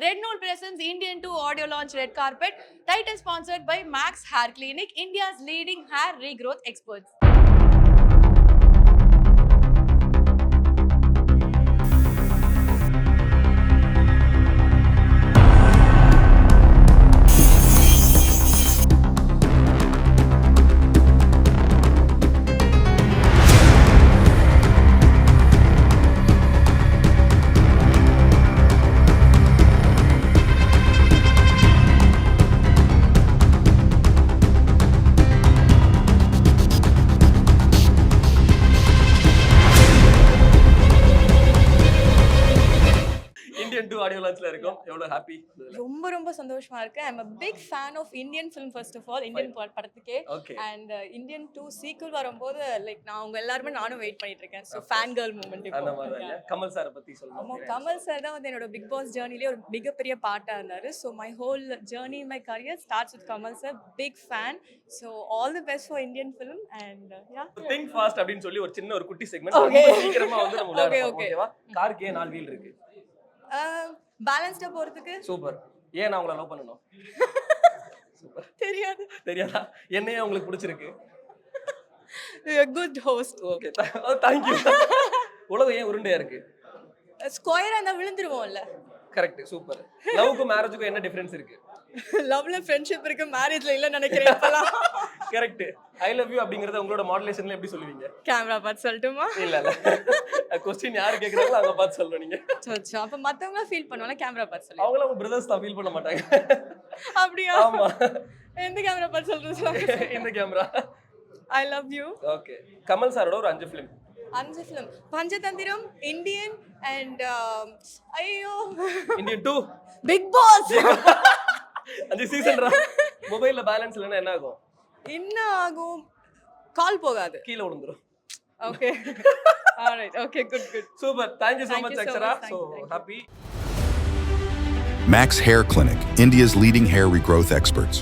Red Note presents Indian 2 audio launch red carpet. Title sponsored by Max Hair Clinic, India's leading hair regrowth experts. Indian 2 audio லான்ச்ல இருக்கோம். எவ்வளவு happy. ரொம்ப சந்தோஷமா இருக்கு. I am a big fan of Indian film first of all. Indian படத்துக்கே. And Indian 2 sequel வரும்போது like நான் உங்க எல்லாரும் நானும் வெயிட் பண்ணிட்டு இருக்கேன். So fan girl moment இப்போ. அந்த மாதிரி கமல் சார் பத்தி சொல்லுங்க. ஆமா, கமல் சார் தான் வந்து என்னோட பிக் பாஸ் ஜர்னிலே ஒரு மிகப்பெரிய பார்ட்டா இருந்தாரு. So my whole journey in my career starts with Kamal sir. Big fan. So all the best for Indian film and yeah. Think fast அப்படினு சொல்லி ஒரு சின்ன ஒரு குட்டி செக்மெண்ட் ரொம்ப சீக்கிரமா வந்து நம்ம விளையாடுறோம். ஓகேவா? காருக்கு 4 வீல் இருக்கு. பேலன்ஸ்டா போறதுக்கு சூப்பர். ஏன் நான் உங்களை லவ் பண்ணனும்? சூப்பர். தெரியாதா? என்னையே உங்களுக்கு பிடிச்சிருக்கு. You are good host. Okay. thank you. உலகம் ஏன் உருண்டையா இருக்கு? ஸ்கொயரா இருந்தா விழுந்துருவோம்ல. கரெக்ட். சூப்பர். லவ்க்கு மேரேஜ்க்கு என்ன டிஃபரன்ஸ் இருக்கு? லவ்ல ஃப்ரெண்ட்ஷிப் இருக்கு, மேரேஜ்ல இல்ல நினைக்கிறேன் இப்பலாம். கரெக்ட். ஐ லவ் யூ அப்படிங்கறத உங்களோட மாடுலேஷன்ல எப்படி சொல்லுவீங்க? கேமரா பார்த்து சொல்லட்டுமா? இல்ல क्वेश्चन யார் கேக்குறாங்களோ அவங்க பார்த்து சொல்லணும் நீங்க. சோ அப்ப மத்தவங்க ஃபீல் பண்ணுவாங்க, கேமரா பார்த்து சொல்லுங்க. அவங்கள உங்க பிரதர்ஸ் தான் ஃபீல் பண்ண மாட்டாங்க. அப்படியே. ஆமா. எந்த கேமரா பார்த்து சொல்றது? இந்த camera. I love you. Okay. Kamal சாரோட ஒரு 5 film. 5 film. Panchathanthiram, Indian and ஐயோ இந்தியன் 2, பிக் பாஸ். 5 சீசன்ரா. மொபைல்ல பேலன்ஸ் இல்லனா என்ன ஆகும்? என்ன ஆகும்? கால் போகாது, கீழ விழுந்துரும். Okay. Alright, okay, good. Super. Thank you so much, Akshara. So happy. Max Hair Clinic, India's leading hair regrowth experts.